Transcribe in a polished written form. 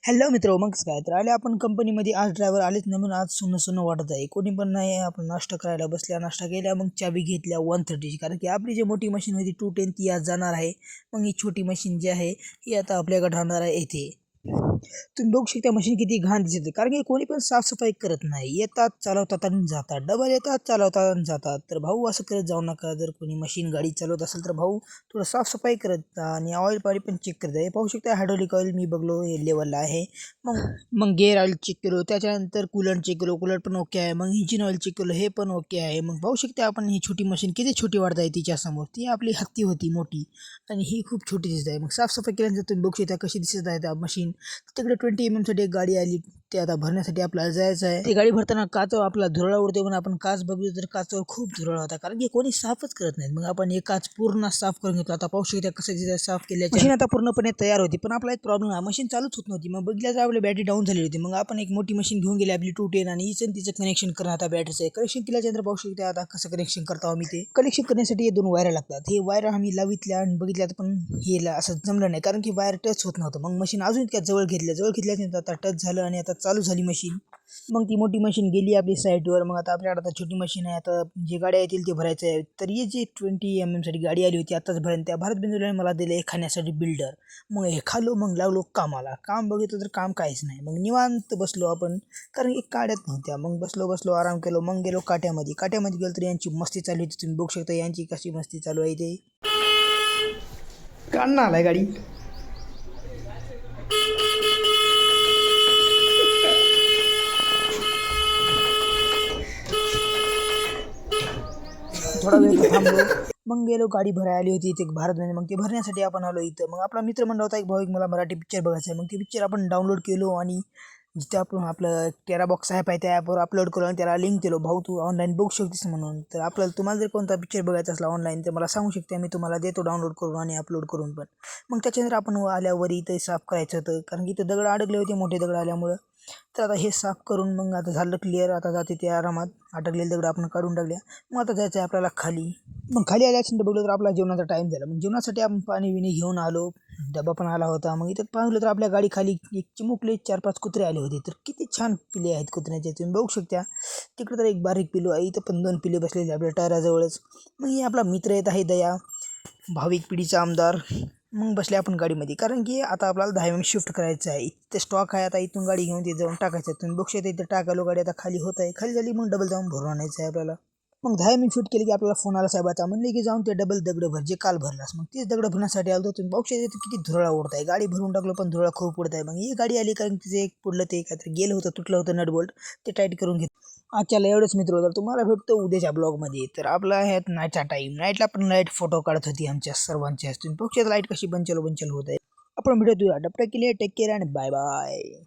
Hello मित्र, मग काय तर आले आपण कंपनीमध्ये. आज ड्रायव्हर आलेच नाही म्हणून आज सुन्न सुन्न वाटत आहे. कोणी पण नाही. आपण नाश्ता करायला बसल्या, नाश्ता केल्या, मग चाबी घेतल्या 130ची, कारण की आपली जी मोठी मशीन होती 210 ती आज जाणार आहे. मग ही छोटी मशीन जी आहे ही आता आपल्याकडे राहणार आहे येथे. तुम्ही बघू शकता मशीन किती घाण दिसते, कारण की कोणी पण साफसफाई करत नाही. येतात, चालवतात आणि जातात, डबल येतात, चालवतात आणि जातात. तर भाऊ असं करत जाऊ नका. जर कोणी मशीन गाडी चालवत असेल तर भाऊ थोडं साफसफाई करत जा आणि ऑइल पाणी पण चेक करत जा. हे पाहू शकता हायड्रोलिक ऑइल मी बघलो हे लेवलला आहे. मग मग गेअर ऑइल चेक केलो, त्याच्यानंतर कूलंट चेक केलो, कूलंट पण ओके आहे. मग इंजिन ऑइल चेक केलो, हे पण ओके आहे. मग पाहू शकता आपण ही छोटी मशीन किती छोटी वाटत आहे तिच्यासमोर. ती आपली हत्ती होती मोठी आणि ही खूप छोटी दिसत आहे. मग साफसफाई केल्यानंतर तुम्ही बघू शकता कशी दिसत आहे त्या मशीन. तिकडे 20 mm साठी एक गाडी आली, ते आता भरण्यासाठी आपल्याला जायचं आहे. ती गाडी भरताना काच आपला धुरळा उडते, पण आपण काच बघितलं तर काचवर खूप धुरळा होता, कारण की कोणी साफच करत नाहीत. मग आपण एक काच पूर्ण साफ करून घेतो. आता पाहू शकता कसं तिथे साफ केल्याची मशीन आता पूर्णपणे तयार होती. पण आपला एक प्रॉब्लेम आहे, मशीन चालूच होत नव्हती. मग बघितलं तर आपली बॅटरी डाऊन झाली होती. मग आपण एक मोठी मशीन घेऊन गेली आपली 210 आणि तिचं कनेक्शन करणार. आता बॅटरीचं कनेक्शन केल्याच्यानंतर पाहू शकता आता कसं कनेक्शन करतो आम्ही. ते कनेक्शन करण्यासाठी हे 2 वायरा लागतात. हे वायर आम्ही लावितल्या आणि बघितल्या पण हे असं जमलं नाही, कारण की वायर टच होत नव्हतं. मग मशीन अजून इतक्या जवळ घेतल्यानंतर आता टच झालं आणि आता चालू झाली मशीन. मग ती मोठी मशीन गेली आपली साईडवर. मग आता आपल्याकडे आता छोटी मशीन आहे. आता जे गाड्या येतील ते भरायचं आहे. तर ही जी 20 mm साठी गाडी आली होती आताच भरेन, त्या भारत बिंदूला मला दिले खाण्यासाठी बिल्डर. मग हे खालो, मग लागलो कामाला. काम बघितलं तर काम काहीच नाही. मग निवांत बसलो आपण, कारण की काड्यात नव्हत्या. मग बसलो आराम केलो. मग गेलो काट्यामध्ये गेलो तर यांची मस्ती चालू होती. तुम्ही बघू शकता यांची कशी मस्ती चालू आहे. ते काढणं आलाय गाडी. थोडा वेळ थांबलो. मग गेलो, गाडी भरायला आली होती इथे भारत बंद. मग ते भरण्यासाठी आपण आलो इथं. मग आपला मित्र म्हणला होता एक भाऊ, एक मला मराठी पिक्चर बघायचा आहे. मग ते पिक्चर आपण डाउनलोड केलो आणि जिथे आपण आपलं टेरा बॉक्स ॲप आहे त्या ॲपवर अपलोड केलो आणि त्याला लिंक केलो. भाऊ तू ऑनलाईन बघू शकतेस म्हणून. तर आपल्याला तुम्हाला जर कोणता पिक्चर बघायचा असला ऑनलाईन तर मला सांगू शकते, मी तुम्हाला देतो डाउनलोड करून आणि अपलोड करून पण. मग त्याच्यानंतर आपण आल्यावर इथं साफ करायचं होतं, कारण की इथं दगड अडकले होते, मोठे दगड आल्यामुळं. तर आता हे साफ करून मग आता झालं क्लिअर. आता जाते ते आरामात. अटकलेले दगड आपण काढून टाकल्या. मग आता जायचं आहे आपल्याला खाली. मग खाली आल्यानंतर बघलं तर आपला जेवणाचा टाईम झाला. मग जेवणासाठी आपण पाणी विणी घेऊन आलो, डबा पण आला होता. मग इथं पाहिलं तर आपल्या गाडी खाली एक चिमुकले 4-5 कुत्रे आले होते. तर किती छान पिले आहेत कुत्र्याचे, तुम्ही बघू शकता. तिकडे तर एक बारीक पिलू आहे, इथं पण 2 पिले बसलेले आपल्या टायराजवळच. मग हे आपला मित्र येत आहे दया, भाविक पिढीचा आमदार. मग बसले आपण गाडीमध्ये, कारण की आता आपल्याला 10 mm शिफ्ट करायचं आहे. इथे स्टॉक आहे. आता इथून गाडी घेऊन ते जाऊन टाकायचं आहे. तुम्ही बघू शकता इथं टाकालो गाडी. आता खाली होत आहे, खाली झाली मग डबल जाऊन भरून आणायचं आहे आपल्याला. मग 10 mm शूट केली की आपल्याला फोन आला साहेबाचा, म्हणले की जाऊन ते डबल दगड भर जे काल भरलास. मग तेच दगड भरण्यासाठी आलो. तुम्ही बघू शकता किती धुरळा उडत आहे. गाडी भरून टाकलो पण धुरळा खूप उडत आहे. मग ही गाडी आली, कारण तिचे एक पुढलं ते काहीतरी गेलं होतं, तुटलं होतं नटबोल्ट, ते टाईट करून घेत. आजच्याला एवढंच मित्र. तर तुम्हाला भेटतो उद्याच्या ब्लॉगमध्ये. तर आपला आहे नाईटचा टाईम. नाईटला पण लाईट फोटो काढत होती आमच्या सर्वांच्या. तुम्ही बघू शकता लाईट कशी बनचल होत आहे. आपण भेटूया डबटा केली. टेक केअर आणि बाय बाय.